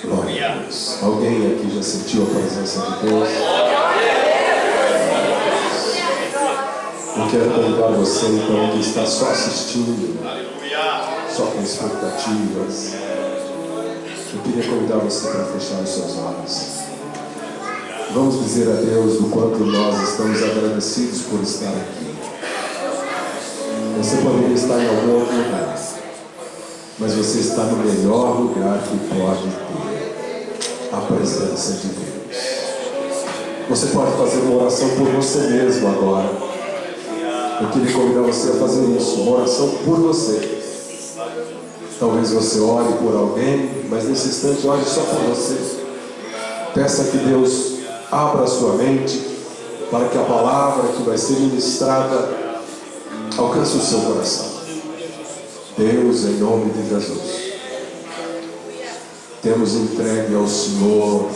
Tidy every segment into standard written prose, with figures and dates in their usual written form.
Glória a Deus. Alguém aqui já sentiu a presença de Deus? Eu quero convidar você então que está só assistindo, só com expectativas. Eu queria convidar você para fechar os seus olhos. Vamos dizer a Deus o quanto nós estamos agradecidos por estar aqui. Você poderia estar em algum outro lugar, mas você está no melhor lugar que pode ter, a presença de Deus. Você pode fazer uma oração por você mesmo agora. Eu queria convidar você a fazer isso, uma oração por você. Talvez você ore por alguém, mas nesse instante ore só por você. Peça que Deus abra a sua mente para que a palavra que vai ser ministrada alcance o seu coração. Deus, em nome de Jesus, temos entregue ao Senhor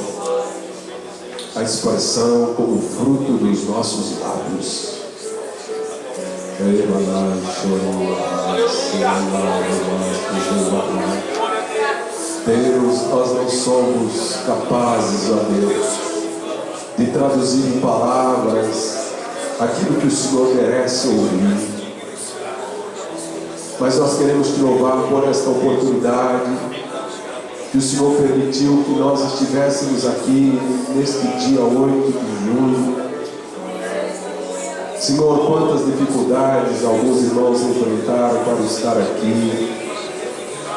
a expressão como fruto dos nossos lábios. Deus, nós não somos capazes, ó Deus, de traduzir em palavras aquilo que o Senhor merece ouvir. Mas nós queremos te louvar por esta oportunidade que o Senhor permitiu que nós estivéssemos aqui neste dia 8 de junho. Senhor, quantas dificuldades alguns irmãos enfrentaram para estar aqui.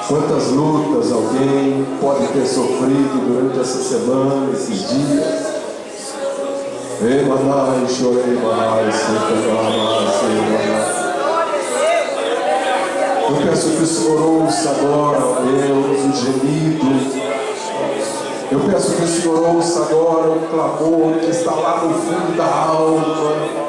Quantas lutas alguém pode ter sofrido durante essa semana, esses dias. Eu peço que o Senhor ouça agora, ó Deus, o gemido. Eu peço que o Senhor ouça agora o clamor que está lá no fundo da alma.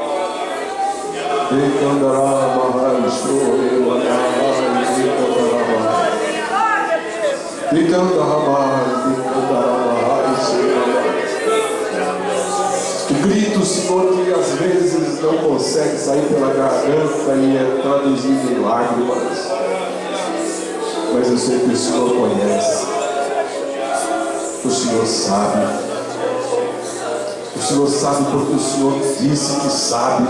O grito, Senhor, que às vezes não consegue sair pela garganta e é traduzido em lágrimas. Mas eu sei que o Senhor conhece. O Senhor sabe. O Senhor sabe porque o Senhor disse que sabe.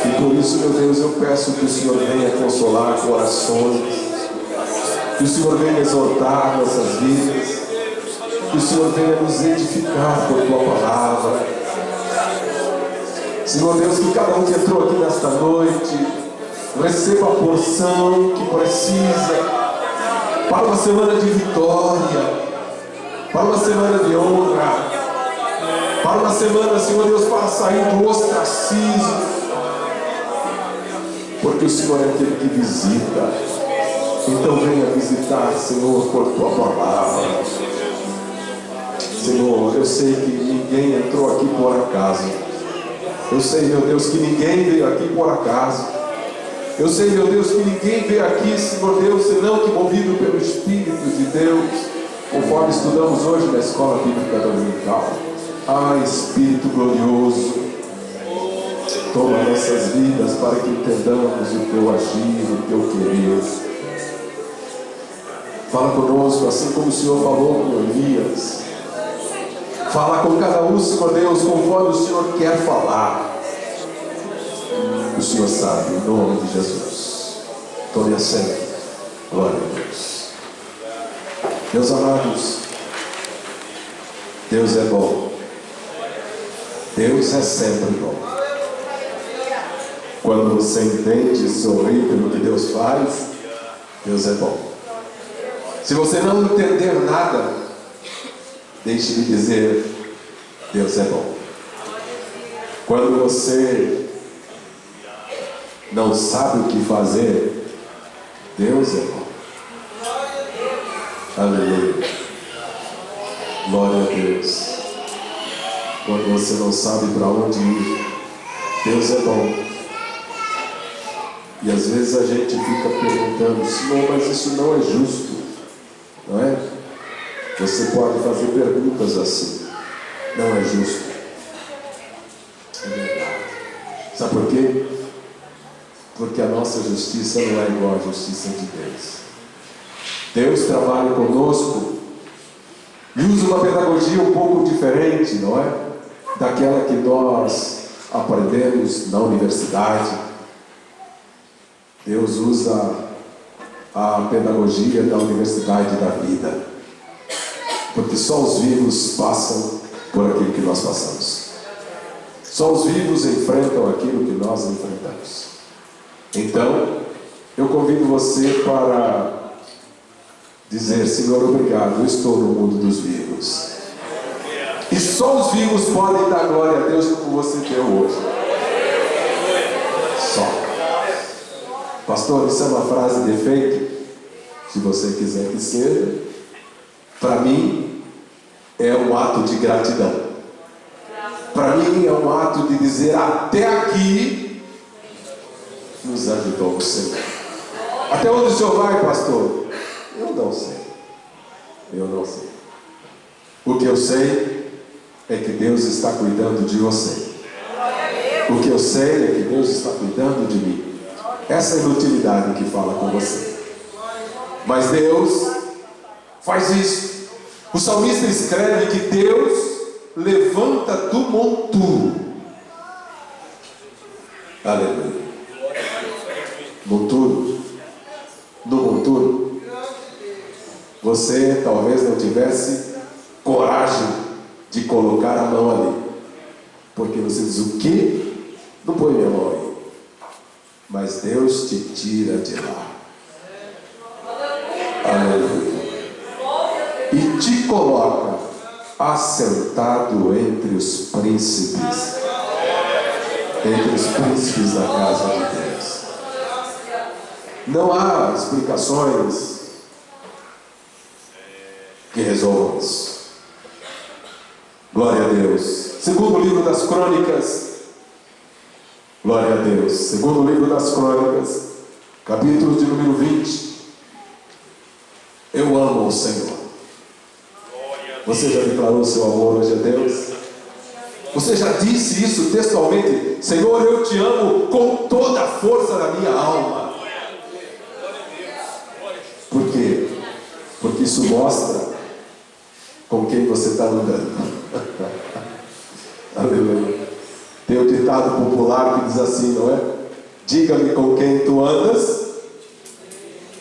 E por isso, meu Deus, eu peço que o Senhor venha consolar corações, que o Senhor venha exortar nossas vidas, que o Senhor venha nos edificar por Tua palavra. Senhor Deus, que cada um que entrou aqui nesta noite receba a porção que precisa para uma semana de vitória, para uma semana de honra, para uma semana, Senhor Deus, para sair do ostracismo. Porque o Senhor é aquele que visita. Então venha visitar, Senhor, por Tua palavra. Senhor, eu sei que ninguém entrou aqui por acaso. Eu sei, meu Deus, que ninguém veio aqui por acaso. Eu sei, meu Deus, que ninguém veio aqui, Senhor Deus, senão que movido pelo Espírito de Deus, conforme estudamos hoje na Escola Bíblica Dominical. Ah, Espírito glorioso, toma nossas vidas para que entendamos o Teu agir, o Teu querer. Fala conosco, assim como o Senhor falou com Elias. Fala com cada um, Senhor Deus, conforme o Senhor quer falar. O Senhor sabe, em nome de Jesus. Tome assento. Glória a Deus. Meus amados, Deus é bom. Deus é sempre bom. Quando você entende e sorri pelo que Deus faz, Deus é bom. Se você não entender nada, deixe-me dizer, Deus é bom. Quando você não sabe o que fazer, Deus é bom. Aleluia. Glória a Deus. Quando você não sabe para onde ir, Deus é bom. E às vezes a gente fica perguntando, Senhor, mas isso não é justo, não é? Você pode fazer perguntas assim, não é justo. É verdade. Sabe por quê? Porque a nossa justiça não é igual à justiça de Deus. Deus trabalha conosco E usa uma pedagogia um pouco diferente, não é? Daquela que nós aprendemos na universidade. Deus usa a pedagogia da universidade da vida, porque só os vivos passam por aquilo que nós passamos. Só os vivos enfrentam aquilo que nós enfrentamos. Então, eu convido você para dizer: Senhor, obrigado, eu estou no mundo dos vivos. E só os vivos podem dar glória a Deus como você deu hoje. Só. Pastor, isso é uma frase de efeito? Se você quiser que seja. Para mim, é um ato de gratidão. Para mim, é um ato de dizer: até aqui nos ajudou o Senhor. Até onde o Senhor vai, pastor? Eu não sei. Eu não sei. O que eu sei é que Deus está cuidando de você. O que eu sei é que Deus está cuidando de mim. Essa é a inutilidade que fala com você. Mas Deus faz isso. O salmista escreve que Deus levanta do monturo. Aleluia. Monturo. No monturo, você talvez não tivesse coragem de colocar a mão ali, porque você diz: o quê? Não põe minha mão aí. Mas Deus te tira de lá. Aleluia. E te coloca assentado entre os príncipes, da casa de Deus. Não há explicações que resolvam isso. Glória a Deus. Segundo livro das Crônicas. Glória a Deus. Segundo livro das Crônicas, capítulo de número 20. Eu amo o Senhor. Você já declarou seu amor hoje a Deus? Você já disse isso textualmente? Senhor, eu te amo com toda a força da minha alma. Por quê? Porque isso mostra com quem você está andando. Aleluia. Tem um ditado popular que diz assim, não é? Diga-me com quem tu andas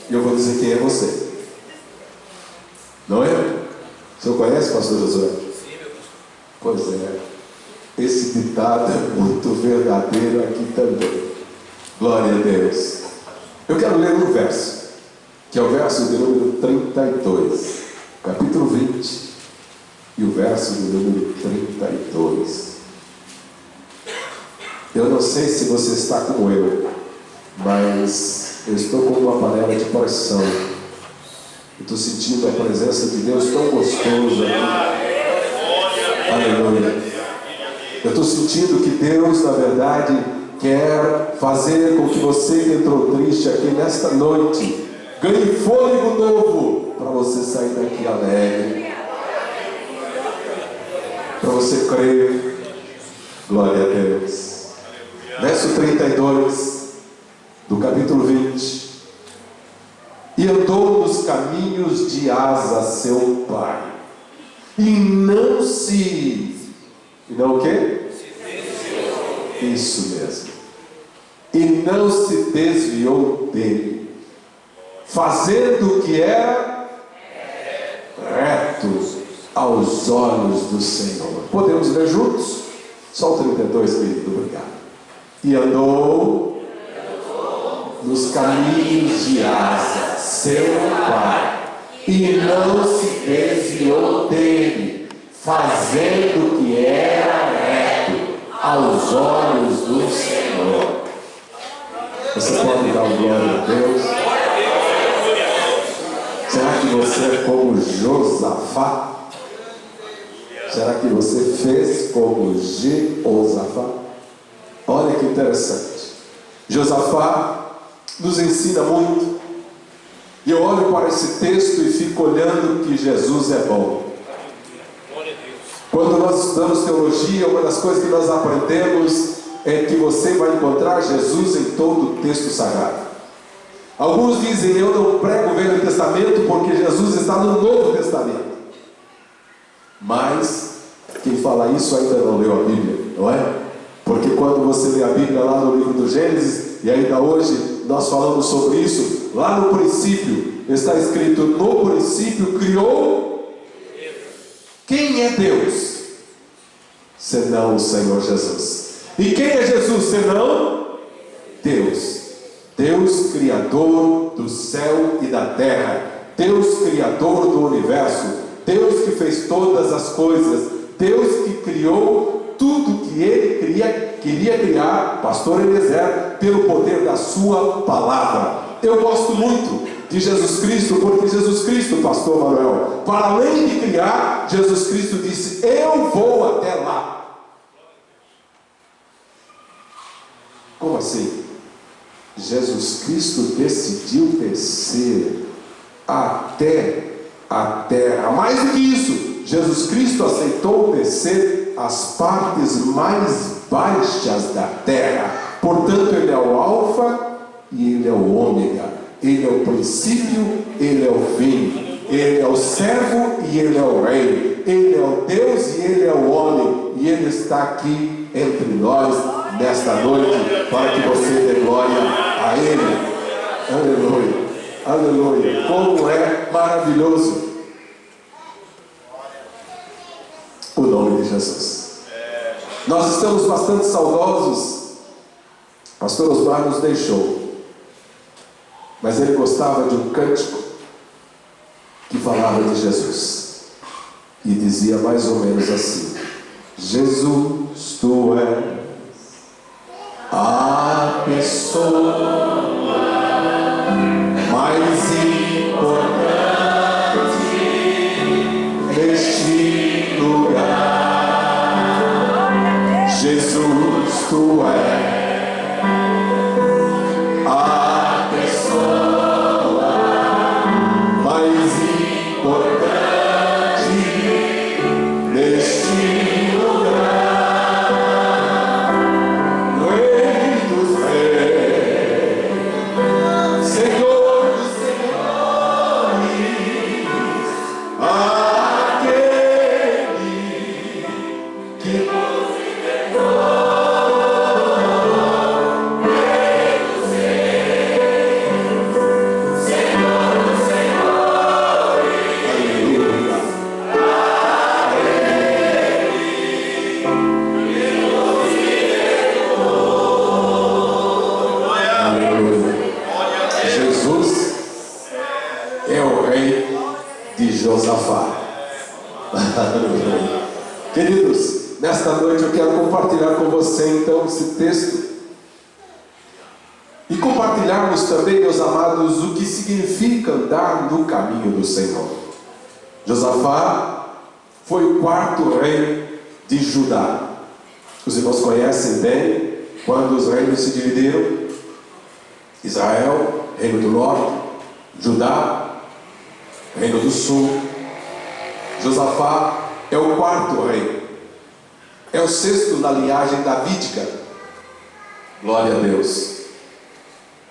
e eu vou dizer quem é você. Não é? O senhor conhece, pastor Josué? Sim, meu pastor. Pois é. Esse ditado é muito verdadeiro aqui também. Glória a Deus. Eu quero ler um verso, que é o verso de número 32, capítulo 20, e o verso de número 32. Eu não sei se você está como eu, mas eu estou com uma panela de pressão. Eu estou sentindo a presença de Deus tão gostosa aqui. Aleluia. Eu estou sentindo que Deus, na verdade, quer fazer com que você que entrou triste aqui nesta noite ganhe fôlego novo para você sair daqui alegre, para você crer. Glória a Deus. Verso 32 do capítulo 20. E andou nos caminhos de Asa, seu pai, e não se... E não o quê? Isso mesmo. E não se desviou dele, fazendo o que era reto aos olhos do Senhor. Podemos ler juntos? Só o 32, querido, obrigado. E andou nos caminhos de Asa, seu pai, e não se desviou dele, fazendo o que era reto aos olhos do Senhor. Você pode dar glória a Deus? Será que você é como Josafá? Será que você fez como Jeosafá? Olha que interessante. Josafá nos ensina muito. E eu olho para esse texto e fico olhando que Jesus é bom. Quando nós estudamos teologia, uma das coisas que nós aprendemos é que você vai encontrar Jesus em todo o texto sagrado. Alguns dizem: eu não prego o Velho Testamento porque Jesus está no Novo Testamento. Mas quem fala isso ainda não leu a Bíblia, não é? Porque quando você lê a Bíblia lá no livro do Gênesis, e ainda hoje nós falamos sobre isso, lá no princípio está escrito: no princípio criou. Quem é Deus senão o Senhor Jesus? E quem é Jesus senão Deus? Deus criador do céu e da terra, Deus criador do universo, Deus que fez todas as coisas, Deus que criou tudo que Ele queria criar, pastor Eliezer, pelo poder da sua palavra. Eu gosto muito de Jesus Cristo, porque Jesus Cristo, pastor Manuel, para além de criar, Jesus Cristo disse: eu vou até lá. Como assim? Jesus Cristo decidiu descer até a terra. Mais do que isso, Jesus Cristo aceitou descer às partes mais baixas da terra. Portanto, Ele é o Alfa e Ele é o Ômega. Ele é o princípio, Ele é o fim. Ele é o servo e Ele é o rei. Ele é o Deus e Ele é o homem. E Ele está aqui entre nós nesta noite, para que você dê glória a Ele. Aleluia, aleluia. Como é maravilhoso o nome de Jesus. Nós estamos bastante saudosos. Pastor Osmar nos deixou, mas ele gostava de um cântico que falava de Jesus e dizia mais ou menos assim: Jesus, tu és a pessoa mais importante neste lugar. Jesus, tu és a pessoa mais importante neste lugar. Rei dos reis, Senhor dos senhores, aquele que nos libertou. Josafá. Queridos, nesta noite eu quero compartilhar com você então esse texto e compartilharmos também, meus amados, o que significa andar no caminho do Senhor. Josafá foi o quarto rei de Judá. Os irmãos conhecem bem quando os reinos se dividiram: Israel, reino do norte; Judá, reino do sul. Josafá é o quarto rei, é o sexto na linhagem davídica. Glória a Deus.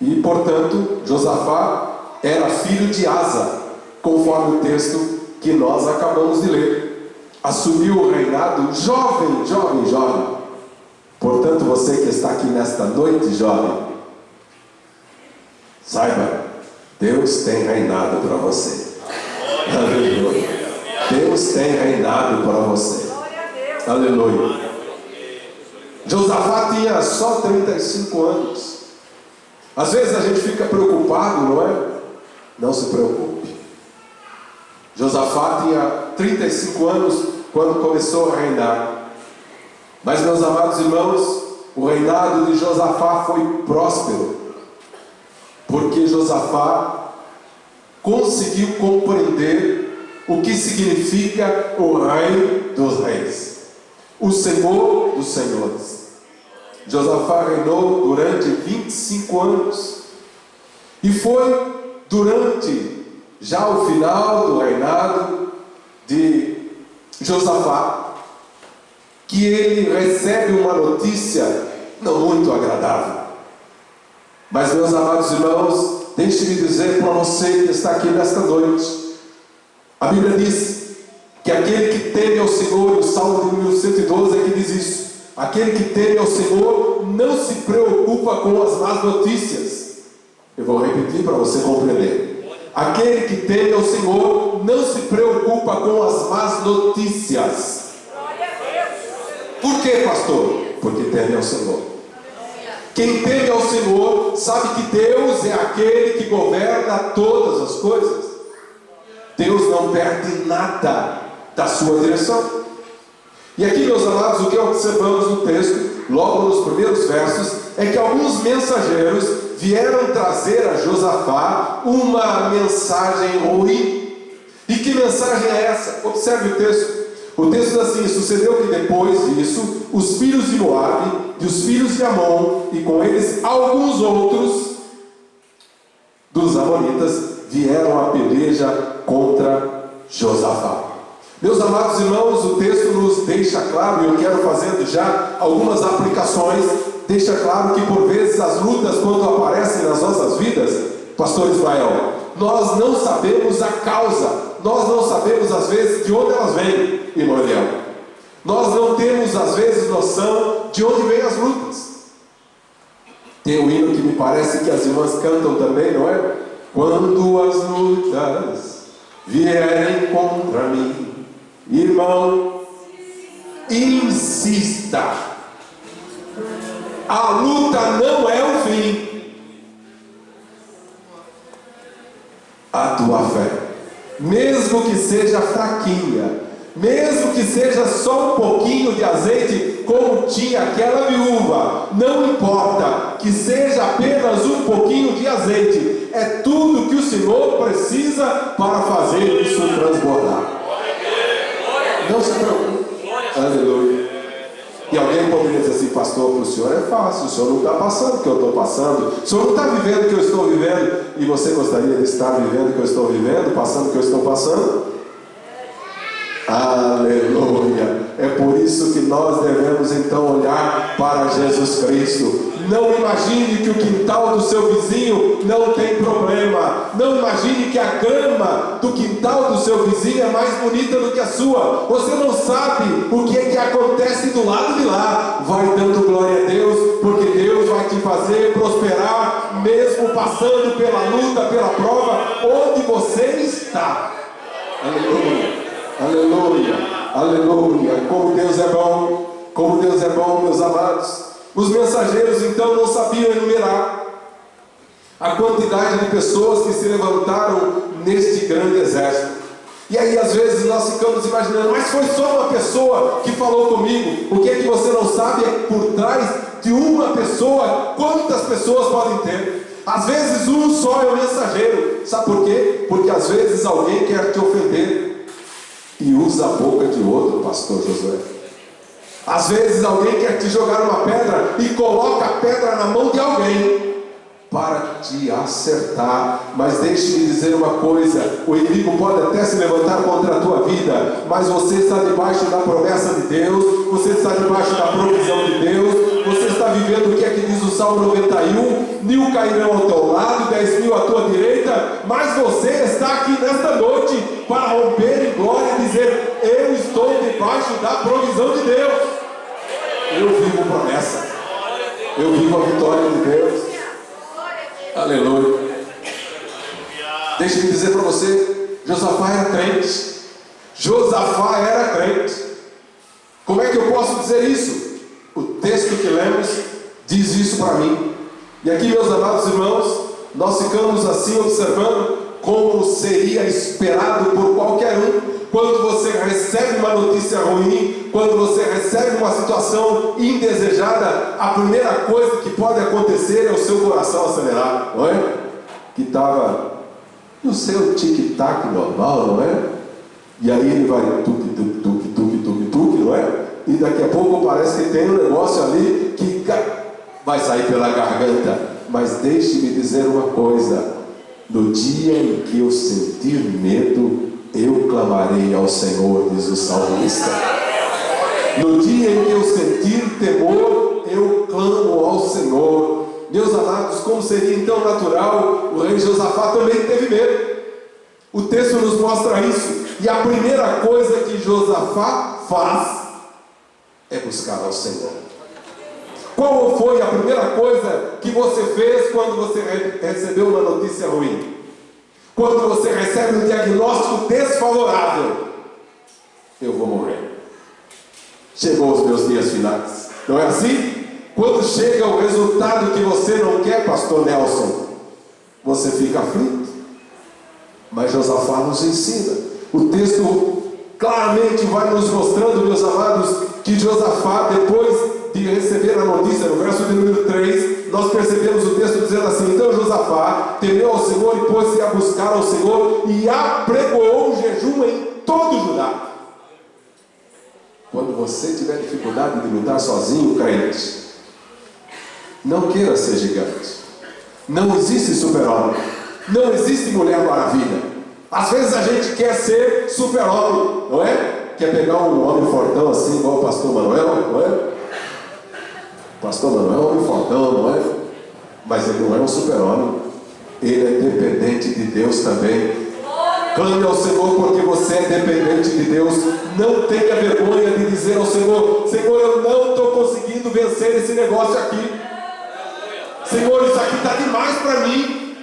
E portanto Josafá era filho de Asa, conforme o texto que nós acabamos de ler. Assumiu o reinado jovem. Portanto, você que está aqui nesta noite, jovem, saiba, Deus tem reinado para você. Aleluia. Deus tem reinado para você. Aleluia. Josafá tinha só 35 anos. Às vezes a gente fica preocupado, não é? Não se preocupe. Josafá tinha 35 anos quando começou a reinar. Mas, meus amados irmãos, o reinado de Josafá foi próspero, porque Josafá conseguiu compreender o que significa o Rei dos Reis, o Senhor dos Senhores. Josafá reinou durante 25 anos, e foi durante já o final do reinado de Josafá que ele recebe uma notícia não muito agradável. Mas, meus amados irmãos, deixe-me dizer para você que está aqui nesta noite, a Bíblia diz que aquele que teme ao Senhor, o Salmo de número 112 é que diz isso, aquele que teme ao Senhor não se preocupa com as más notícias. Eu vou repetir para você compreender. Aquele que teme ao Senhor não se preocupa com as más notícias. Por quê, pastor? Porque teme ao Senhor. Quem teme ao Senhor sabe que Deus é aquele que governa todas as coisas. Deus não perde nada da sua direção. E aqui, meus amados, o que observamos no texto, logo nos primeiros versos, é que alguns mensageiros vieram trazer a Josafá uma mensagem ruim. E que mensagem é essa? Observe o texto. O texto diz assim: sucedeu que depois disso, os filhos de Moabe e os filhos de Amon, e com eles alguns outros dos amonitas, vieram à peleja contra Josafá. Meus amados irmãos, o texto nos deixa claro, e eu quero fazendo já algumas aplicações, deixa claro que por vezes as lutas, quando aparecem nas nossas vidas, pastor Israel, nós não sabemos a causa, nós não sabemos às vezes de onde elas vêm, irmão Eliel. Nós não temos às vezes noção de onde vêm as lutas. Tem um hino que me parece que as irmãs cantam também, não é? Quando as lutas vierem contra mim, irmão, insista. A luta não é o fim. A tua fé, mesmo que seja fraquinha, mesmo que seja só um pouquinho de azeite, como tinha aquela viúva, não importa que seja apenas um pouquinho de azeite, é tudo que o Senhor precisa para fazer isso transbordar. Não se preocupe. Aleluia. E alguém poderia dizer assim: pastor, para o senhor é fácil, o senhor não está passando o que eu estou passando, o senhor não está vivendo o que eu estou vivendo. E você gostaria de estar vivendo o que eu estou vivendo, passando o que eu estou passando? Aleluia. É por isso que nós devemos então olhar para Jesus Cristo. Não imagine que o quintal do seu vizinho não tem problema. Não imagine que a grama do quintal do seu vizinho é mais bonita do que a sua. Você não sabe o que é que acontece do lado de lá. Vai dando glória a Deus, porque Deus vai te fazer prosperar, mesmo passando pela luta, pela prova, onde você está. Aleluia. Aleluia, aleluia. Como Deus é bom, como Deus é bom, meus amados. Os mensageiros então não sabiam enumerar a quantidade de pessoas que se levantaram neste grande exército. E aí às vezes nós ficamos imaginando: mas foi só uma pessoa que falou comigo. O que é que você não sabe é que por trás de uma pessoa, quantas pessoas podem ter? Às vezes um só é o mensageiro. Sabe por quê? Porque às vezes alguém quer te ofender e usa a boca de outro, pastor Josué. Às vezes alguém quer te jogar uma pedra e coloca a pedra na mão de alguém para te acertar. Mas deixe-me dizer uma coisa: o inimigo pode até se levantar contra a tua vida, mas você está debaixo da promessa de Deus, você está debaixo da provisão de Deus, você está vivendo o que é que diz o Salmo 91: 1000 cairão ao teu lado, 10.000 à tua direita, mas você está aqui nesta noite para romper em glória e dizer: eu estou debaixo da provisão de Deus. Eu vivo promessa, eu vivo a vitória de Deus. Aleluia. Deixa-me dizer para você: Josafá era crente. Josafá era crente. Como é que eu posso dizer isso? O texto que lemos diz isso para mim. E aqui, meus amados irmãos, nós ficamos assim observando como seria esperado por qualquer um. Quando você recebe uma notícia ruim, quando você recebe uma situação indesejada, a primeira coisa que pode acontecer é o seu coração acelerar, não é? Que estava no seu tic-tac normal, não é? E aí ele vai tuque, não é? E daqui a pouco parece que tem um negócio ali que vai sair pela garganta. Mas deixe-me dizer uma coisa: no dia em que eu sentir medo, eu clamarei ao Senhor, diz o salmista. No dia em que eu sentir temor, eu clamo ao Senhor. Meus amados, como seria então natural, o rei Josafá também teve medo. O texto nos mostra isso. E a primeira coisa que Josafá faz é buscar ao Senhor. Qual foi a primeira coisa que você fez quando você recebeu uma notícia ruim? Quando você recebe um diagnóstico desfavorável? Eu vou morrer. Chegou os meus dias finais. Não é assim? Quando chega o resultado que você não quer, pastor Nelson, você fica aflito. Mas Josafá nos ensina. O texto claramente vai nos mostrando, meus amados, que Josafá, depois de receber a notícia, no verso de número 3, nós percebemos o texto dizendo assim: então Josafá temeu ao Senhor e pôs-se a buscar ao Senhor e apregoou um jejum em todo o Judá. Quando você tiver dificuldade de lutar sozinho, crente, não queira ser gigante. Não existe super-homem. Não existe mulher maravilha. Às vezes a gente quer ser super-homem, não é? Quer pegar um homem fortão assim, igual o pastor Manuel, não é? O pastor Manuel é um homem fortão, não é? Mas ele não é um super-homem. Ele é dependente de Deus também. Clame ao Senhor porque você é dependente de Deus. Não tenha vergonha de dizer ao Senhor: Senhor, eu não estou conseguindo vencer esse negócio aqui. Senhor, isso aqui está demais para mim.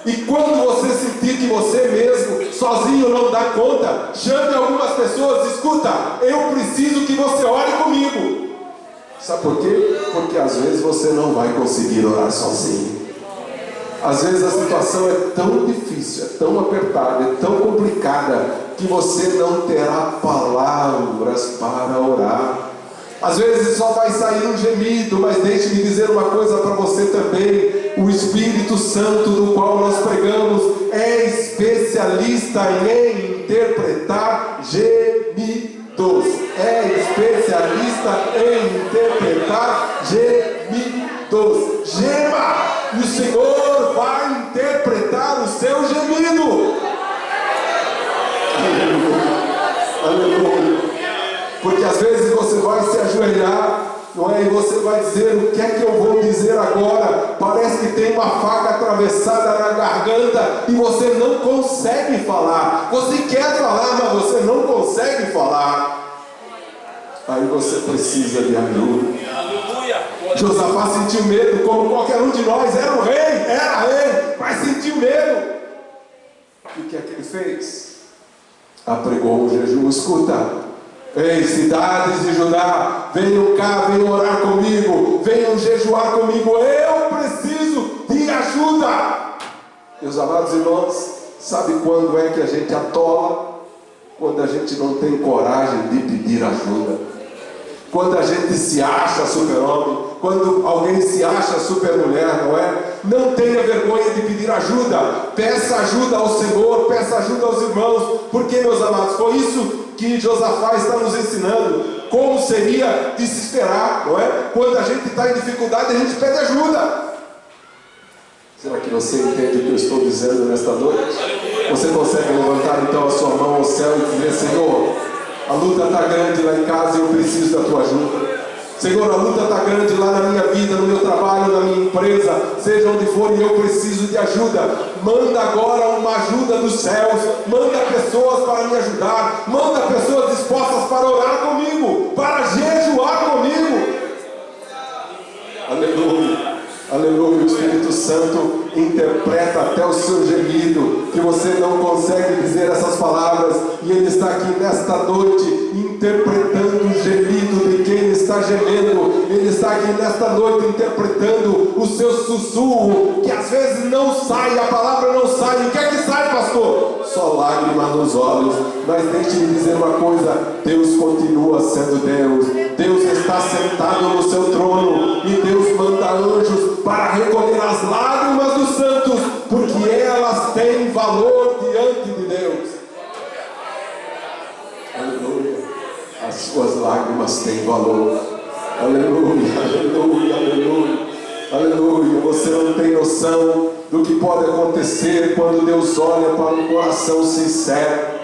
E quando você sentir que você mesmo, sozinho, não dá conta, chame algumas pessoas. Escuta, eu preciso que você ore comigo. Sabe por quê? Porque às vezes você não vai conseguir orar sozinho. Às vezes a situação é tão difícil, é tão apertada, é tão complicada, que você não terá palavras para orar. Às vezes só vai sair um gemido, mas deixe-me dizer uma coisa para você também: o Espírito Santo do qual nós pregamos é especialista em interpretar gemidos. É especialista em interpretar gemidos. Gema! E o Senhor vai interpretar o seu gemido. Aleluia. Aleluia. Porque às vezes você vai se ajoelhar, não é? E você vai dizer: o que é que eu vou dizer agora? Parece que tem uma faca atravessada na garganta e você não consegue falar. Você quer falar, mas você não consegue falar. Aí você precisa de ajuda. Josafá sentiu medo, como qualquer um de nós. Era o rei, mas sentiu medo. E o que é que ele fez? Apregou o jejum. Escuta: ei, cidades de Judá, venham cá, venham orar comigo, venham jejuar comigo, eu preciso de ajuda. Meus amados irmãos, sabe quando é que a gente atola? Quando a gente não tem coragem de pedir ajuda. Quando a gente se acha super-homem, quando alguém se acha super-mulher, não é? Não tenha vergonha de pedir ajuda. Peça ajuda ao Senhor, peça ajuda aos irmãos. Porque, meus amados, foi isso que Josafá está nos ensinando. Como seria de se esperar, não é? Quando a gente está em dificuldade, a gente pede ajuda. Será que você entende o que eu estou dizendo nesta noite? Você consegue levantar então a sua mão ao céu e dizer: Senhor, a luta está grande lá em casa e eu preciso da tua ajuda. Senhor, a luta está grande lá na minha vida, no meu trabalho, na minha empresa, seja onde for, e eu preciso de ajuda. Manda agora uma ajuda dos céus. Manda pessoas para me ajudar. Manda pessoas dispostas para orar comigo, para jejuar comigo. Aleluia. Aleluia. O Espírito Santo interpreta até o seu gemido, que você não consegue dizer essas palavras, e Ele está aqui nesta noite interpretando o gemido de quem está gemendo. Ele está aqui nesta noite interpretando o seu sussurro, que às vezes não sai, a palavra não sai. O que é que sai, pastor? Só lágrimas nos olhos. Mas deixe-me dizer uma coisa: Deus continua sendo Deus. Deus está sentado no seu trono, e Deus manda anjos para recolher as lágrimas dos santos, porque elas têm valor diante de Deus. Aleluia. As suas lágrimas têm valor. Aleluia, aleluia, aleluia, aleluia. Você não tem noção do que pode acontecer quando Deus olha para um coração sincero.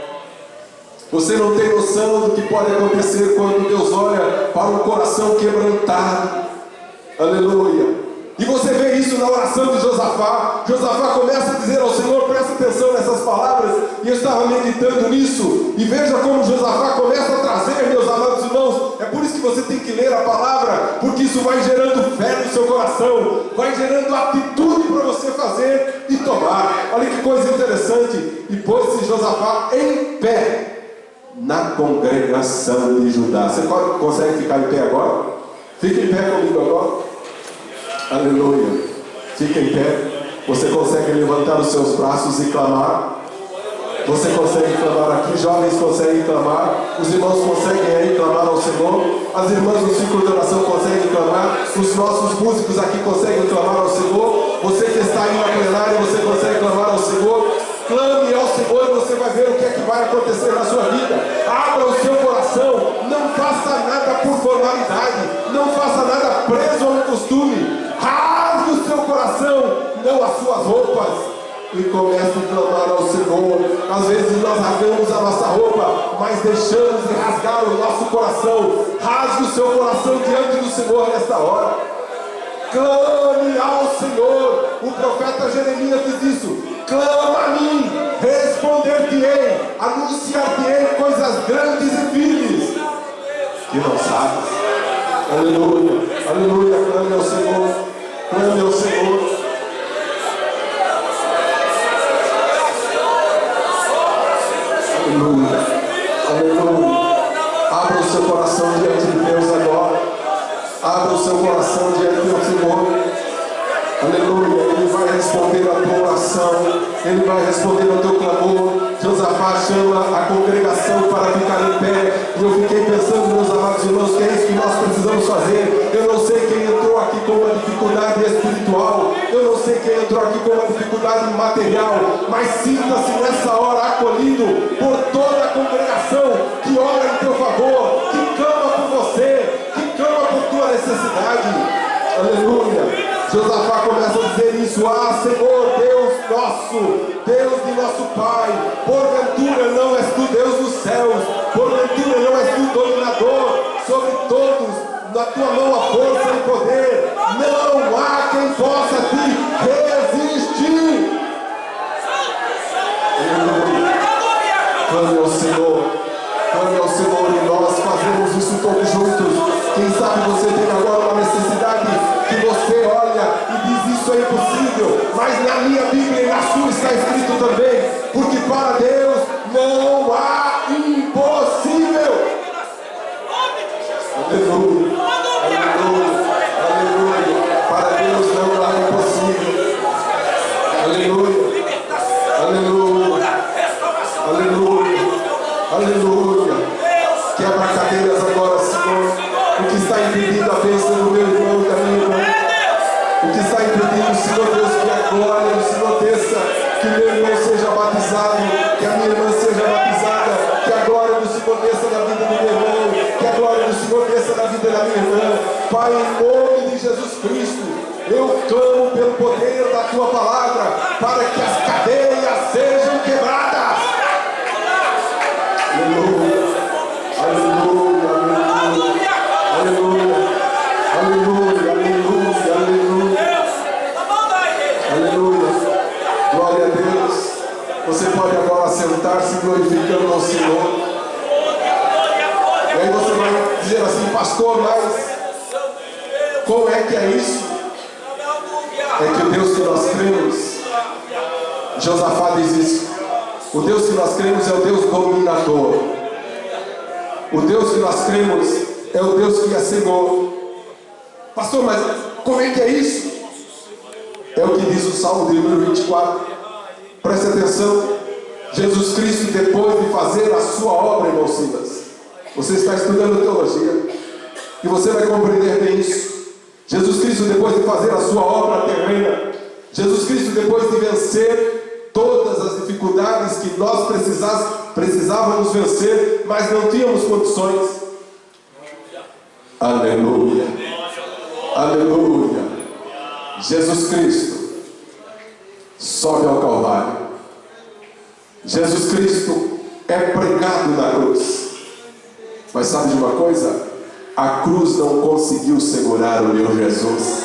Você não tem noção do que pode acontecer quando Deus olha para um coração quebrantado. Aleluia. E você vê isso na oração de Josafá. Josafá começa a dizer ao Senhor, presta atenção nessas palavras, e eu estava meditando nisso, e veja como Josafá começa a trazer, meus amados irmãos. É por isso que você tem que ler a palavra, porque isso vai gerando fé no seu coração, vai gerando atitude para você fazer e tomar. Olha que coisa interessante. E pôs-se Josafá em pé na congregação de Judá. Você consegue ficar em pé agora? Fique em pé comigo agora. Aleluia. Fique em pé. Você consegue levantar os seus braços e clamar? Você consegue clamar aqui? Jovens conseguem clamar? Os irmãos conseguem aí clamar ao Senhor? As irmãs no círculo de oração conseguem clamar? Os nossos músicos aqui conseguem clamar ao Senhor? Você que está aí na plenária, você consegue clamar ao Senhor? Clame ao Senhor e você vai ver o que é que vai acontecer na sua vida. Abra o seu coração. Não faça nada por formalidade. Não faça nada preso a um costume. Rasgue o seu coração, não as suas roupas, e comece a clamar ao Senhor. Às vezes nós rasgamos a nossa roupa, mas deixamos de rasgar o nosso coração. Rasgue o seu coração diante do Senhor nesta hora. Clame ao Senhor. O profeta Jeremias diz isso: clama a mim, responder-te-ei, anunciar-te-ei coisas grandes e firmes que não sabes. Aleluia, aleluia. Clame ao Senhor, clame ao Senhor. Aleluia, aleluia. Abra o seu coração diante de Deus agora. Abra o seu coração diante do Senhor. Aleluia. Ele vai responder a tua oração. Ele vai responder ao teu clamor. Josafá chama a congregação para ficar em pé. E eu fiquei pensando, meus amados irmãos, que é isso que nós precisamos fazer. Eu não sei quem entrou aqui com uma dificuldade espiritual. Eu não sei quem entrou aqui com uma dificuldade material. Mas sinta-se nessa hora acolhido por toda a congregação que ora em teu favor, que clama por você, que clama por tua necessidade. Aleluia. Josafá começa a dizer isso: ah, Senhor, Deus nosso, Deus de nosso Pai, porventura não és tu Deus dos céus, porventura não és tu dominador sobre todos, na tua mão a força e poder, não há quem possa te resistir. Clame ao Senhor, clame ao Senhor, e nós fazemos isso todos juntos. Quem sabe você tem agora uma necessidade que você olha e diz: isso é impossível, mas na minha Bíblia e na sua está escrito também, porque para Deus não há impossível. Aleluia, aleluia, aleluia. Para Deus não há impossível. Aleluia, aleluia, aleluia, aleluia. Quebra cadeiras agora, Senhor. O que está impedindo a bênção do meu irmão e da minha irmã? O que está impedindo, Senhor Deus, que a glória do Senhor desça, que o meu irmão seja batizado, que a minha irmã seja batizada, que a glória do Senhor desça na vida do meu irmão, que a glória do Senhor desça na vida da minha irmã. Pai, em nome de Jesus Cristo, eu clamo pelo poder da tua palavra, para que as cadeias sejam quebradas. Aleluia, aleluia, aleluia, aleluia, aleluia, aleluia, aleluia, aleluia. Glória a Deus. Você pode agora sentar-se glorificando ao Senhor. E aí você vai dizer assim: pastor, mas como é que é isso? É que o Deus que nós cremos, Josafá diz isso, o Deus que nós cremos é o Deus dominador. O Deus que nós cremos é o Deus que é Senhor. Pastor, mas como é que é isso? É o que diz o Salmo de número 24. Preste atenção. Jesus Cristo, depois de fazer a sua obra, irmão Silas, você está estudando teologia e você vai compreender bem isso. Jesus Cristo, depois de fazer a sua obra terrena, Jesus Cristo, depois de vencer todas as dificuldades que nós precisávamos vencer, mas não tínhamos condições. Aleluia, aleluia. Jesus Cristo sobe ao Calvário. Jesus Cristo é pregado na cruz. Mas sabe de uma coisa? A cruz não conseguiu segurar o meu Jesus.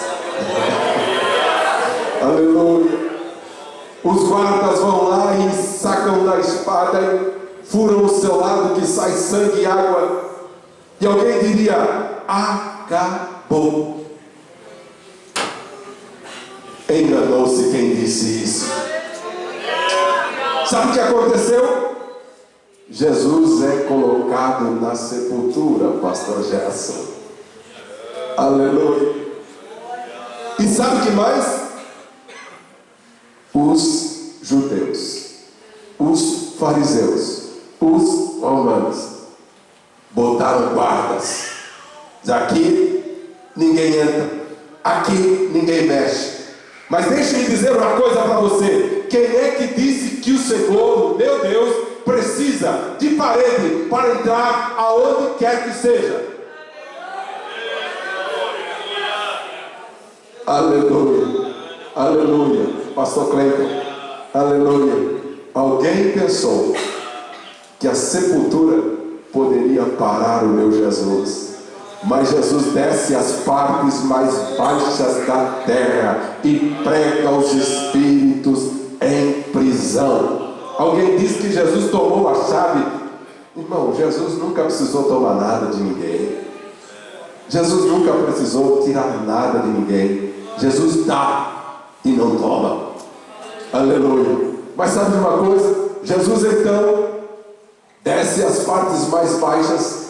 Aleluia. Os guardas vão lá e sacam da espada e furam o seu lado, que sai sangue e água. E alguém diria: acabou. Enganou-se quem disse isso. Sabe o que aconteceu? Jesus é colocado na sepultura, pastor Gerson. Aleluia. E sabe o que mais? Os judeus, os fariseus, os romanos botaram guardas. Aqui ninguém entra, aqui ninguém mexe. Mas deixe-me dizer uma coisa para você: quem é que disse que o Senhor, meu Deus, precisa de parede para entrar aonde quer que seja? Aleluia, aleluia. Pastor Cleiton, aleluia. Alguém pensou que a sepultura poderia parar o meu Jesus, mas Jesus desce às partes mais baixas da terra e prega os espíritos em prisão. Alguém disse que Jesus tomou a chave. Irmão, Jesus nunca precisou tomar nada de ninguém. Jesus nunca precisou tirar nada de ninguém. Jesus dá e não toma. Aleluia. Mas sabe uma coisa? Jesus então desce às partes mais baixas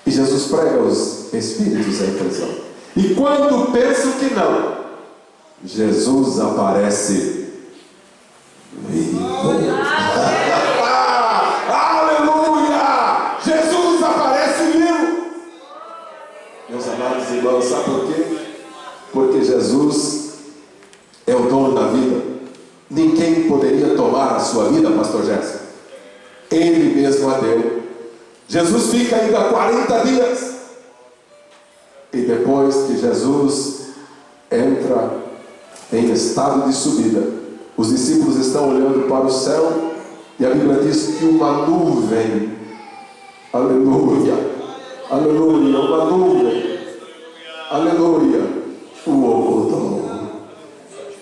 e Jesus prega os espíritos em prisão. E quando penso que não, Jesus aparece vivo. Aleluia! Jesus aparece vivo. Meus amados irmãos, sabe por quê? Porque Jesus é o dono da vida. Ninguém poderia tomar a sua vida, pastor Gerson. Ele mesmo a deu. Jesus fica ainda 40 dias. E depois que Jesus entra em estado de subida, os discípulos estão olhando para o céu e a Bíblia diz que uma nuvem, aleluia, aleluia, uma nuvem, aleluia, o ocultou.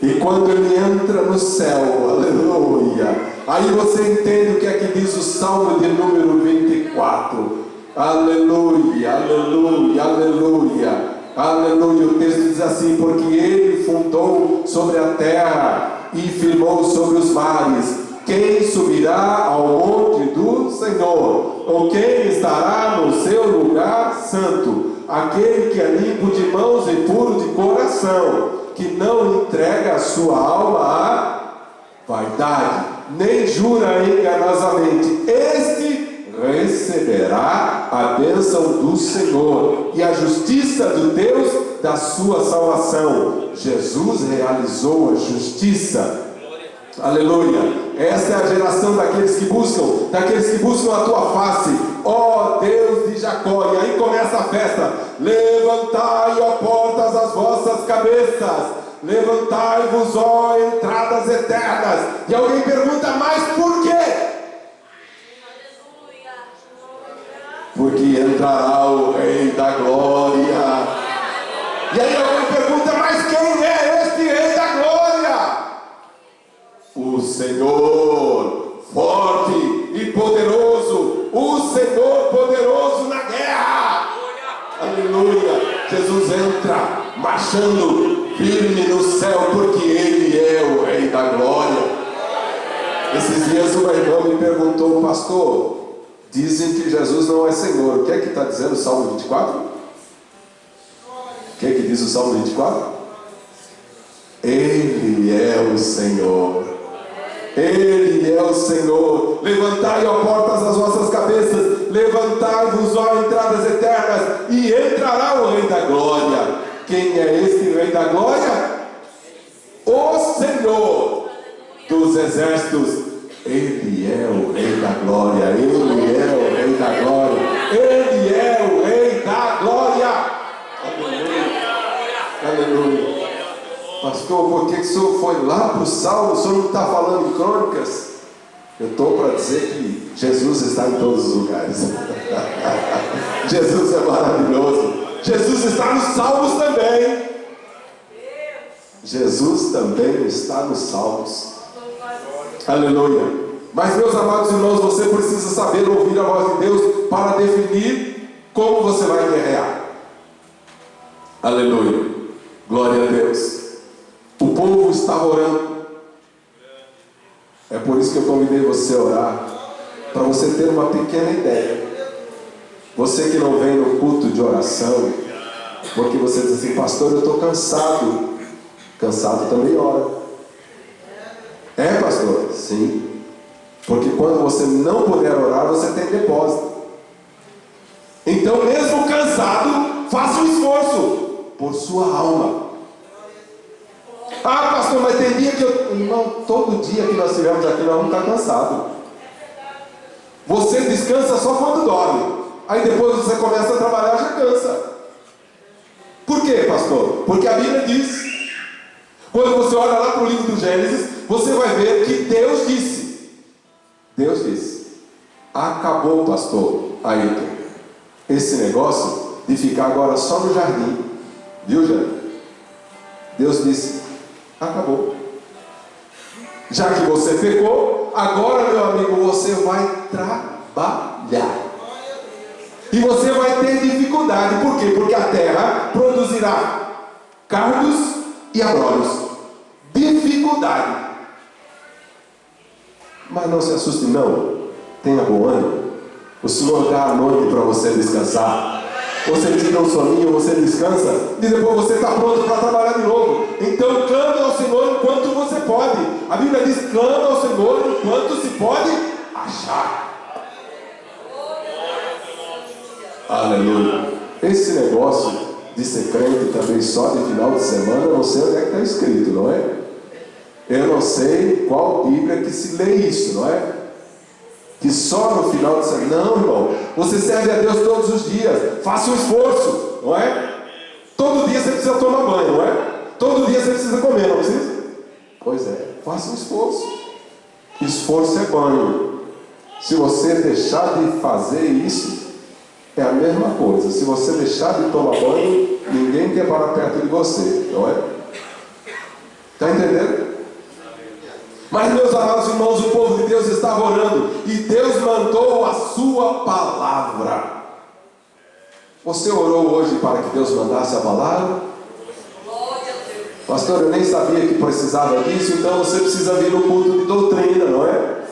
E quando ele entra no céu, aleluia, aí você entende o que é que diz o Salmo de número 24. Aleluia, aleluia, aleluia, aleluia. O texto diz assim: porque ele fundou sobre a terra e firmou sobre os mares. Quem subirá ao monte do Senhor? Ou quem estará no seu lugar santo? Aquele que é limpo de mãos e puro de coração, que não entrega a sua alma à vaidade, nem jura enganosamente. Este receberá a bênção do Senhor e a justiça do Deus da sua salvação. Jesus realizou a justiça. Aleluia. Esta é a geração daqueles que buscam a tua face, ó Deus de Jacó. E aí começa a festa. Levantai, ó portas, as vossas cabeças, levantai-vos, ó entradas eternas. E alguém pergunta: mas por quê? Porque entrará o Rei da Glória. E aí alguém pergunta: mas quem é este Rei da Glória? O Senhor forte e poderoso, o Senhor poderoso na guerra. Aleluia. Jesus entra marchando firme no céu, porque Ele é o Rei da Glória. Esses dias uma irmã me perguntou: pastor, dizem que Jesus não é Senhor. O que é que está dizendo o Salmo 24? O que é que diz o Salmo 24? Ele é o Senhor. Ele é o Senhor. Levantai, ó portas, as vossas cabeças, levantai-vos, ó entradas eternas, e entrará o Rei da Glória. Quem é este Rei da Glória? O Senhor dos exércitos. Ele é o Rei da Glória. Ele é o Rei da Glória. Ele é o Rei da Glória. Aleluia. Aleluia. Pastor, por que o senhor foi lá para o Salmo? O senhor não está falando em Crônicas? Eu estou para dizer que Jesus está em todos os lugares. Jesus é maravilhoso. Jesus está nos Salmos também. Jesus também está nos Salmos. Aleluia. Mas, meus amados irmãos, você precisa saber ouvir a voz de Deus para definir como você vai guerrear. Aleluia. Glória a Deus. O povo estava orando. É por isso que eu convidei você a orar, para você ter uma pequena ideia. Você que não vem no culto de oração, porque você diz assim: pastor, eu estou cansado. Cansado também ora. É, pastor? Sim. Porque quando você não puder orar, você tem depósito. Então, mesmo cansado, faça um esforço por sua alma. Ah, pastor, mas tem dia que eu... Irmão, todo dia que nós estivermos aqui, nós vamos estar cansados. Você descansa só quando dorme. Aí depois você começa a trabalhar, já cansa. Por quê, pastor? Porque a Bíblia diz. Quando você olha lá para o livro do Gênesis, você vai ver que Deus disse. Deus disse: acabou, pastor Ayrton, esse negócio de ficar agora só no jardim. Viu, Jânio? Deus disse: acabou. Já que você pecou, agora, meu amigo, você vai trabalhar. E você vai ter dificuldade. Por quê? Porque a terra produzirá cardos e abrolhos. Dificuldade. Mas não se assuste não. Tenha bom ânimo. O Senhor dá a noite para você descansar. Você tira um soninho, você descansa, e depois você está pronto para trabalhar de novo. Então clame ao Senhor enquanto você pode. A Bíblia diz: clame ao Senhor enquanto se pode achar. Aleluia. Esse negócio de ser crente também só de final de semana, eu não sei onde é que está escrito, não é? Eu não sei qual Bíblia que se lê isso, não é? Que só no final de semana. Não, irmão. Você serve a Deus todos os dias. Faça um esforço, não é? Todo dia você precisa tomar banho, não é? Todo dia você precisa comer, não precisa? Pois é, faça um esforço. Esforço é banho. Se você deixar de fazer isso, é a mesma coisa. Se você deixar de tomar banho, ninguém quer parar perto de você, não é? Está entendendo? Mas, meus amados irmãos, o povo de Deus estava orando e Deus mandou a sua palavra. Você orou hoje para que Deus mandasse a palavra? Pastor, eu nem sabia que precisava disso. Então você precisa vir no culto de doutrina, não é?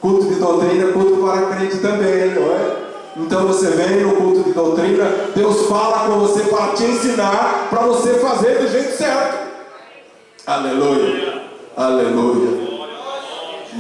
Culto de doutrina é culto para crente também, não é? Então você vem no culto de doutrina, Deus fala com você para te ensinar, para você fazer do jeito certo. Aleluia, aleluia.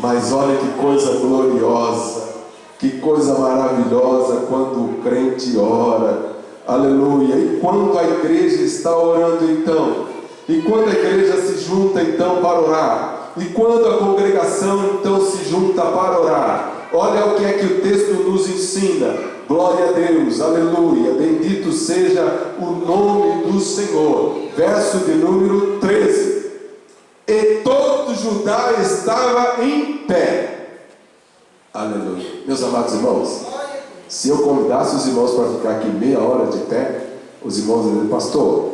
Mas olha que coisa gloriosa, que coisa maravilhosa quando o crente ora. Aleluia. E quando a igreja está orando então, e quando a igreja se junta então para orar, e quando a congregação então se junta para orar, olha o que é que o texto nos ensina. Glória a Deus, aleluia, bendito seja o nome do Senhor. Verso de número 13. E todo Judá estava em pé. Aleluia. Meus amados irmãos, se eu convidasse os irmãos para ficar aqui meia hora de pé, os irmãos dizem: pastor,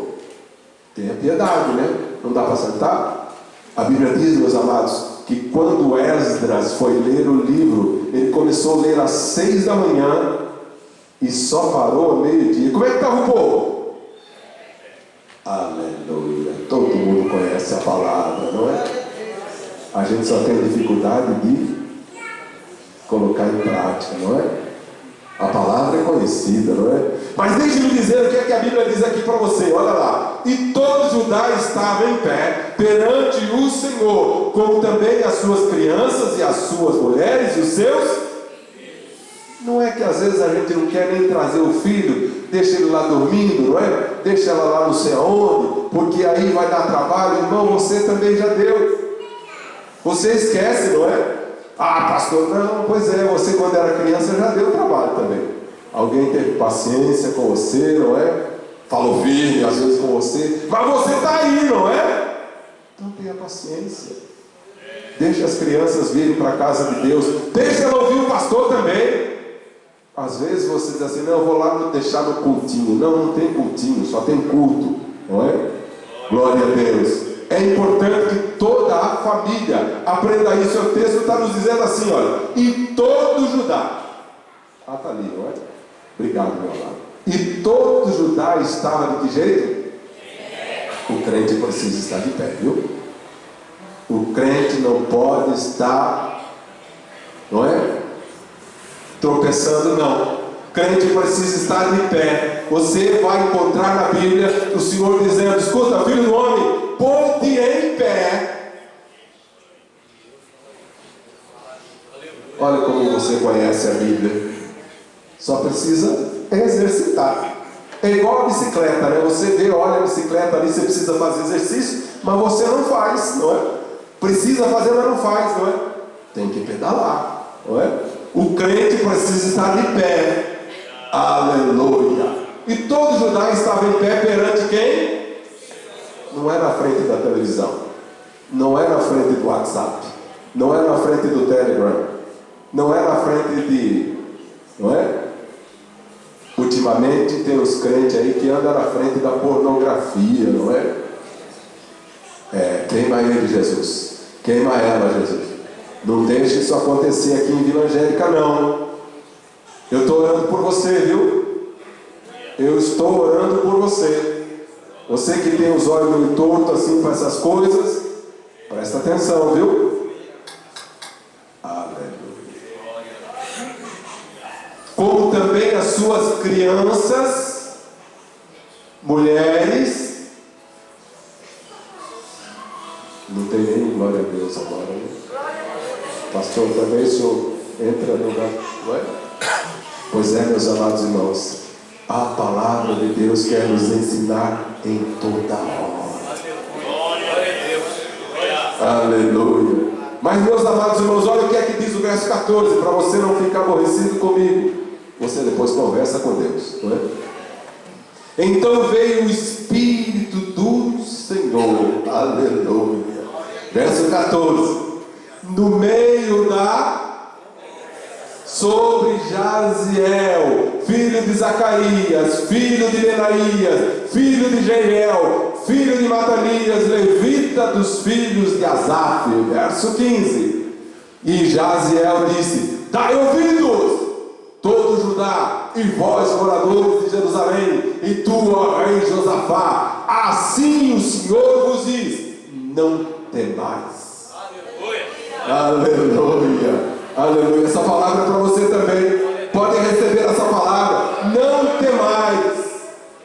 tenha piedade, né? Não dá para sentar? A Bíblia diz, meus amados, que quando Esdras foi ler o livro, ele começou a ler às 6 da manhã e só parou ao meio-dia. Como é que estava o povo? Aleluia. Todo mundo conhece a palavra, não é? A gente só tem dificuldade de colocar em prática, não é? A palavra é conhecida, não é? Mas deixe-me dizer o que é que a Bíblia diz aqui para você. Olha lá. E todo Judá estava em pé perante o Senhor, como também as suas crianças e as suas mulheres e os seus. Não é que às vezes a gente não quer nem trazer o filho, deixa ele lá dormindo, não é? Deixa ela lá não sei aonde, porque aí vai dar trabalho. Irmão, você também já deu. Você esquece, não é? Ah, pastor, não, pois é, você quando era criança já deu trabalho também. Alguém teve paciência com você, não é? Falou firme às vezes com você, mas você está aí, não é? Então tenha paciência. Deixe as crianças virem para a casa de Deus. Deixe ela ouvir o pastor também. Às vezes você diz assim: não, eu vou lá deixar no cultinho. Não, não tem cultinho, só tem culto, não é? Glória a Deus. É importante que toda a família aprenda isso. O texto está nos dizendo assim, olha, e todo Judá. Ah, está ali, não é? Obrigado, meu amado. E todo Judá estava de que jeito? O crente precisa estar de pé, viu? O crente não pode estar, não é? Tropeçando, não. O crente precisa estar de pé. Você vai encontrar na Bíblia o Senhor dizendo: escuta, filho do homem, põe-te em pé. Olha como você conhece a Bíblia. Só precisa exercitar. É igual a bicicleta, né? Você vê, olha a bicicleta ali, você precisa fazer exercício, mas você não faz, não é? Precisa fazer, mas não faz, não é? Tem que pedalar, não é? O crente precisa estar de pé. Aleluia. E todo Judá estava em pé perante quem? Não é na frente da televisão, não é na frente do WhatsApp, não é na frente do Telegram, não é na frente de, não é? Ultimamente tem os crentes aí que andam na frente da pornografia, não é? Queima ele, Jesus. Queima ela, Jesus. Não deixe isso acontecer aqui em Vila Angélica, não. Eu estou orando por você, viu? Eu estou orando por você. Você que tem os olhos meio tortos assim para essas coisas, presta atenção, viu? Aleluia. Como também as suas crianças, mulheres. Não tem nem glória a Deus agora, né? Pastor, também o senhor entra no lugar, não é? Pois é, meus amados irmãos, a palavra de Deus quer nos ensinar em toda hora. Aleluia. Mas, meus amados irmãos, olha o que é que diz o verso 14, para você não ficar aborrecido comigo. Você depois conversa com Deus, não é? Então veio o Espírito do Senhor, aleluia. Verso 14: no meio sobre Jaziel, filho de Zacarias, filho de Benaías, filho de Jeiel, filho de Matanias, levita dos filhos de Asaf. Verso 15: e Jaziel disse: dai ouvidos, todo Judá, e vós, moradores de Jerusalém, e tu, ó rei Josafá, assim o Senhor vos diz: não temais. Aleluia. Aleluia. Essa palavra é para você também. Pode receber essa palavra. Não temais,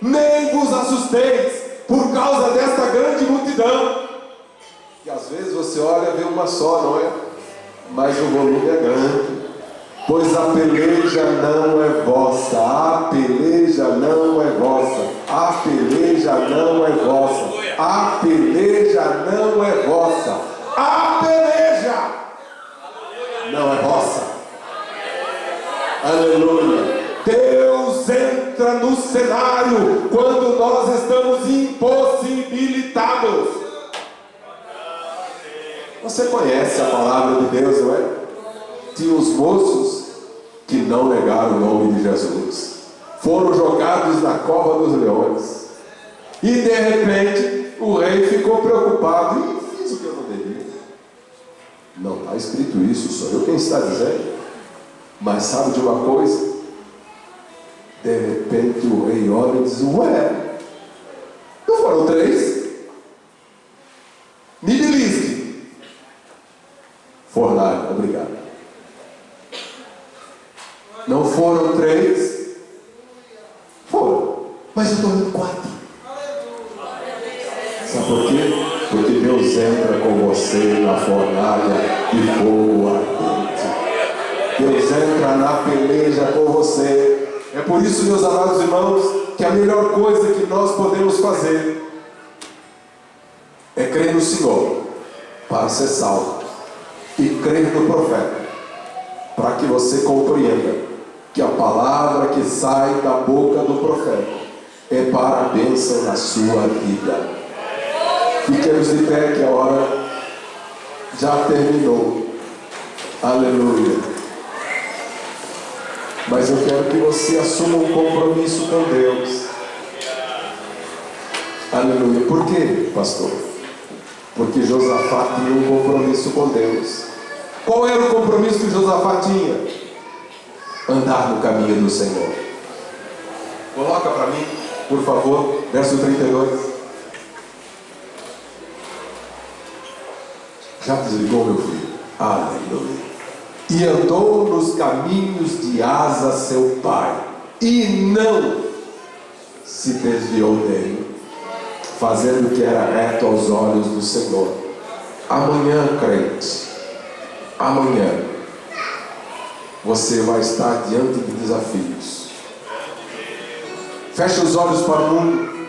nem vos assusteis por causa desta grande multidão. E às vezes você olha e vê uma só, não é? Mas o volume é grande. Pois a peleja não é vossa, a peleja não é vossa, a peleja não é vossa, a peleja não é vossa, a peleja não é vossa. Aleluia. Deus entra no cenário quando nós estamos impossibilitados. Você conhece a palavra de Deus, não é? Tinha os moços que não negaram o nome de Jesus, foram jogados na cova dos leões, e de repente o rei ficou preocupado: e fiz o que eu não devia. Não está escrito isso, sou eu quem está dizendo. Mas sabe de uma coisa? De repente o rei olha e diz: ué, não foram 3? Me belisque. Fornalha, obrigado. Não foram 3? Foram. Mas eu estou vendo 4. Sabe por quê? Porque Deus entra com você na fornalha de fogo ardente. Deus entra na peleja com você. É por isso, meus amados irmãos, que a melhor coisa que nós podemos fazer é crer no Senhor para ser salvo, e crer no profeta para que você compreenda que a palavra que sai da boca do profeta é para a bênção na sua vida. Fiquemos de pé, que a hora já terminou. Aleluia. Mas eu quero que você assuma um compromisso com Deus. Aleluia. Por quê, pastor? Porque Josafá tinha um compromisso com Deus. Qual era o compromisso que Josafá tinha? Andar no caminho do Senhor. Coloca para mim, por favor, verso 32. Já desligou, meu filho? Aleluia. E andou nos caminhos de Asa seu pai, e não se desviou dele, fazendo o que era reto aos olhos do Senhor. Amanhã, crente, amanhã você vai estar diante de desafios. Feche os olhos para o mundo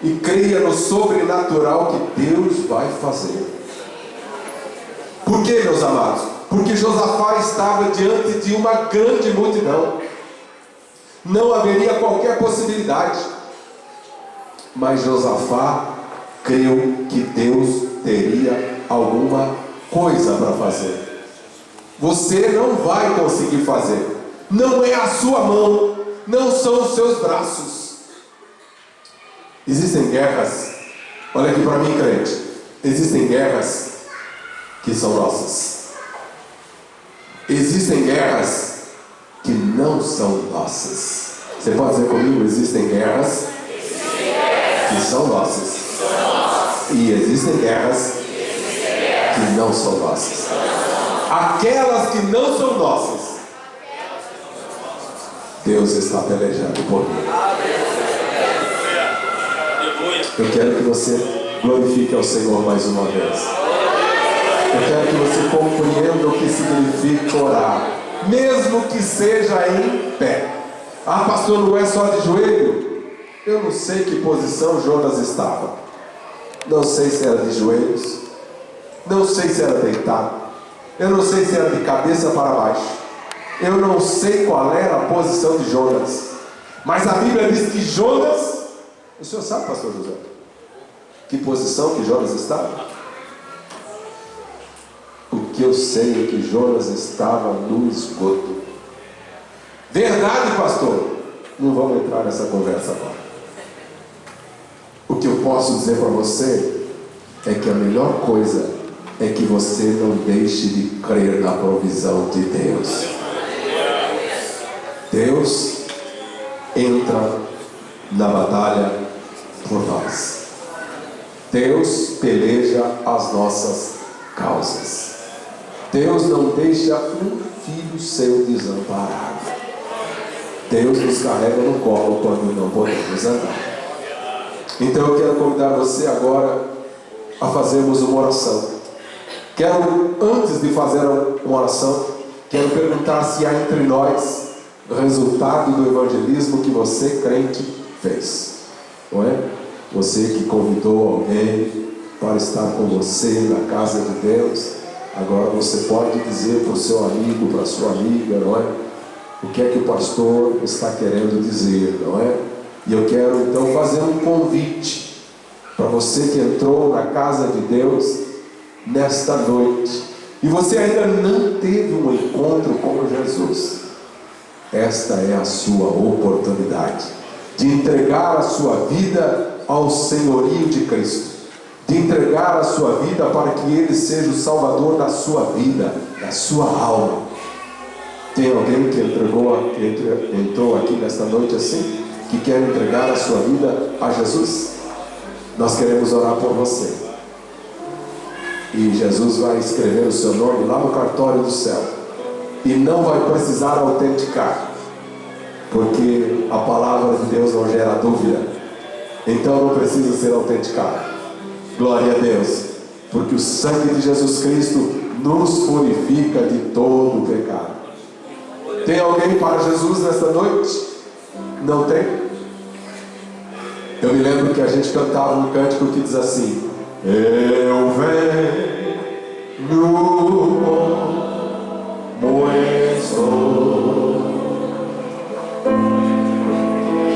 e creia no sobrenatural que Deus vai fazer. Por quê, meus amados? Porque Josafá estava diante de uma grande multidão. Não haveria qualquer possibilidade. Mas Josafá creu que Deus teria alguma coisa para fazer. Você não vai conseguir fazer. Não é a sua mão, não são os seus braços. Existem guerras, olha aqui para mim, crente. Existem guerras que são nossas. Existem guerras que não são nossas. Você pode dizer comigo? Existem guerras que são nossas. E existem guerras que não são nossas. Aquelas que não são nossas, Deus está pelejando por mim. Eu quero que você glorifique ao Senhor mais uma vez. Eu quero que você compreenda o que significa orar, mesmo que seja em pé. Ah, pastor, não é só de joelho? Eu não sei que posição Jonas estava. Não sei se era de joelhos, não sei se era deitado, eu não sei se era de cabeça para baixo, eu não sei qual era a posição de Jonas. Mas a Bíblia diz que Jonas, o senhor sabe, pastor José, que posição que Jonas estava? O que eu sei é que Jonas estava no esgoto. Verdade, pastor? Não vamos entrar nessa conversa agora. O que eu posso dizer para você é que a melhor coisa é que você não deixe de crer na provisão de Deus. Deus entra na batalha por nós. Deus peleja as nossas causas. Deus não deixa um filho seu desamparado. Deus nos carrega no colo quando não podemos andar. Então eu quero convidar você agora a fazermos uma oração. Quero, antes de fazer uma oração, quero perguntar se há entre nós resultado do evangelismo que você, crente, fez. Não é? Você que convidou alguém para estar com você na casa de Deus, agora você pode dizer para o seu amigo, para a sua amiga, não é? O que é que o pastor está querendo dizer, não é? E eu quero então fazer um convite para você que entrou na casa de Deus nesta noite e você ainda não teve um encontro com Jesus. Esta é a sua oportunidade de entregar a sua vida ao senhorio de Cristo, de entregar a sua vida para que Ele seja o Salvador da sua vida, da sua alma. Tem alguém que entrou aqui nesta noite assim, que quer entregar a sua vida a Jesus? Nós queremos orar por você. E Jesus vai escrever o seu nome lá no cartório do céu. E não vai precisar autenticar, porque a palavra de Deus não gera dúvida. Então não precisa ser autenticado. Glória a Deus, porque o sangue de Jesus Cristo nos purifica de todo o pecado. Tem alguém para Jesus nesta noite? Não tem? Eu me lembro que a gente cantava um cântico que diz assim: eu venho como estou.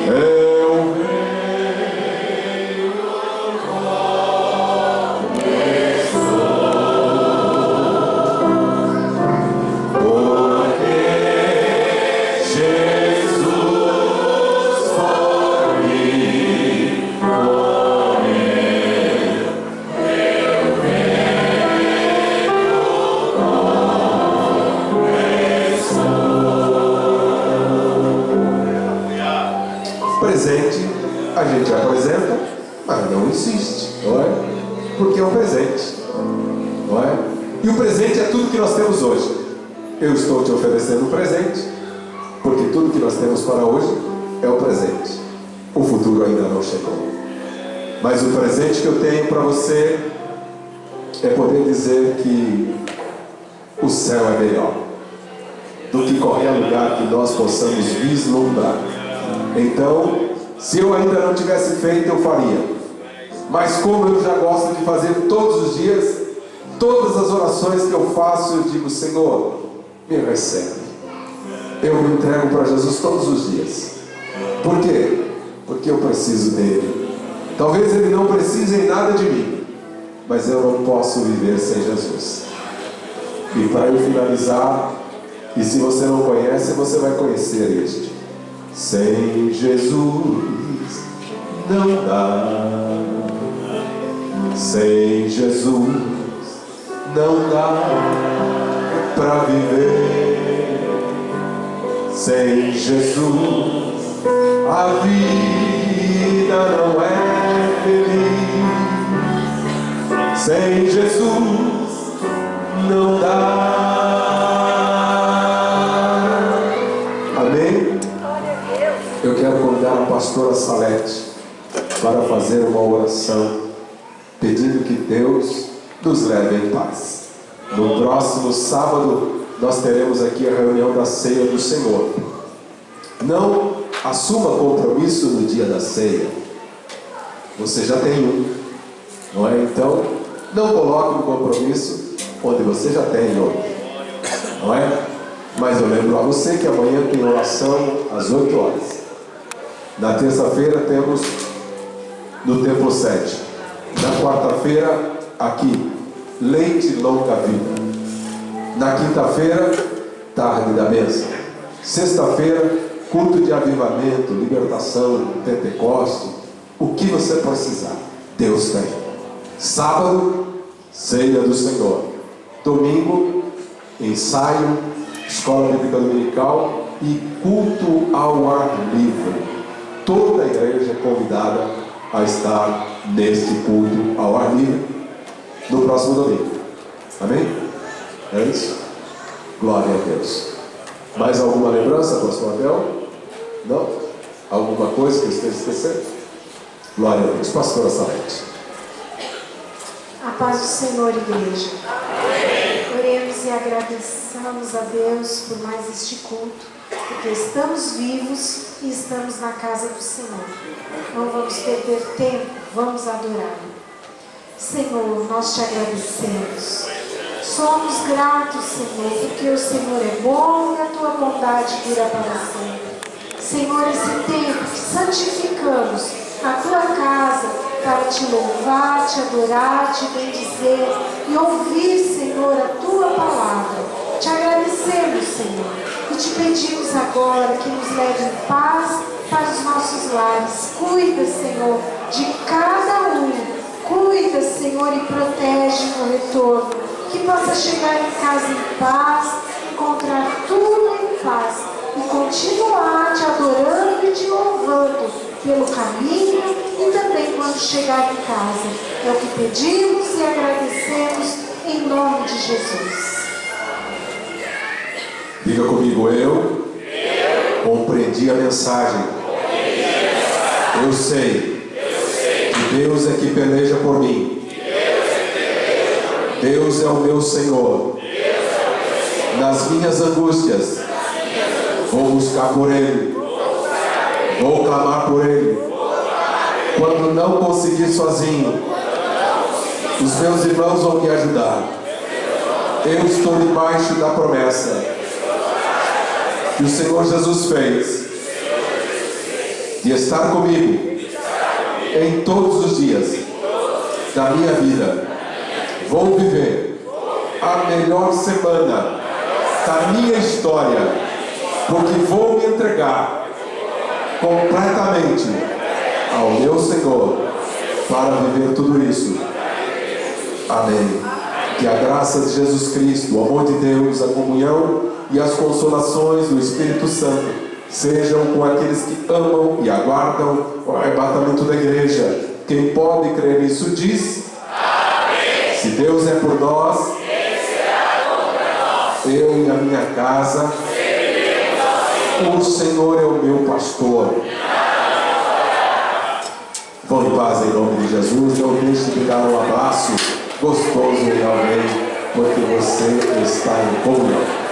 Eu presente a gente apresenta, mas não insiste, não é? Porque é um presente, não é? E o presente é tudo que nós temos hoje. Eu estou te oferecendo um presente, porque tudo que nós temos para hoje é o presente. O futuro ainda não chegou. Mas o presente que eu tenho para você é poder dizer que o céu é melhor do que qualquer lugar que nós possamos vislumbrar. Então, se eu ainda não tivesse feito, eu faria. Mas como eu já gosto de fazer todos os dias, todas as orações que eu faço, eu digo: Senhor, me recebe. Eu me entrego para Jesus todos os dias. Por quê? Porque eu preciso dele. Talvez ele não precise em nada de mim, mas eu não posso viver sem Jesus. E para eu finalizar, e se você não conhece, você vai conhecer este: sem Jesus não dá. Sem Jesus não dá para viver. Sem Jesus a vida não é feliz. Sem Jesus não dá. Amém? Eu quero convidar a pastora Salete para fazer uma oração pedindo que Deus nos leve em paz. No próximo sábado nós teremos aqui a reunião da ceia do Senhor. Não assuma compromisso no dia da ceia. Você já tem um, não é? Então, não coloque um compromisso onde você já tem outro, não é? Mas eu lembro a você que amanhã tem oração às 8 horas. Na terça-feira temos no Templo 7. Na quarta-feira, aqui, Leite Longa Vida. Na quinta-feira, tarde da bênção. Sexta-feira, culto de avivamento, libertação, Pentecoste. O que você precisar, Deus tem. Sábado, ceia do Senhor. Domingo, ensaio, escola bíblica dominical e culto ao ar livre. Toda a igreja é convidada a estar neste culto ao ar livre no próximo domingo. Amém? É isso? Glória a Deus. Mais alguma lembrança, pastor Abel? Não? Alguma coisa que eu esteja esquecendo? Glória a Deus. Pastora Salete. A paz do Senhor, igreja. Oremos e agradeçamos a Deus por mais este culto, porque estamos vivos e estamos na casa do Senhor. Não vamos perder tempo, vamos adorá-lo. Senhor, nós te agradecemos. Somos gratos, Senhor, porque o Senhor é bom e a tua bondade dura para sempre. Senhor, esse tempo que santificamos na tua casa para te louvar, te adorar, te bendizer e ouvir, Senhor, a tua palavra. Te agradecemos, Senhor, e te pedimos agora que nos leve em paz para os nossos lares. Cuida, Senhor, de cada um. Cuida, Senhor, e protege no retorno. Que possa chegar em casa em paz, encontrar tudo em paz e continuar te adorando e te louvando pelo caminho e também quando chegar em casa. É o que pedimos e agradecemos em nome de Jesus. Diga comigo: eu compreendi a mensagem. Eu sei que Deus é que peleja por mim. Deus é o meu Senhor. Nas minhas angústias, vou buscar por Ele. Vou clamar por Ele. Quando não conseguir sozinho, os meus irmãos vão me ajudar. Eu estou debaixo da promessa que o Senhor Jesus fez de estar comigo em todos os dias da minha vida. Vou viver a melhor semana da minha história, porque vou me entregar completamente ao meu Senhor para viver tudo isso. Amém. Que a graça de Jesus Cristo, o amor de Deus, a comunhão e as consolações do Espírito Santo Sejam com aqueles que amam e aguardam o arrebatamento da igreja. Quem pode crer nisso diz: amém. Se Deus é por nós, quem será contra nós? Eu e a minha casa, o Senhor é o meu pastor. Vão em paz em nome de Jesus. Não deixe de dar um abraço gostoso em alguém, porque você está em comunhão.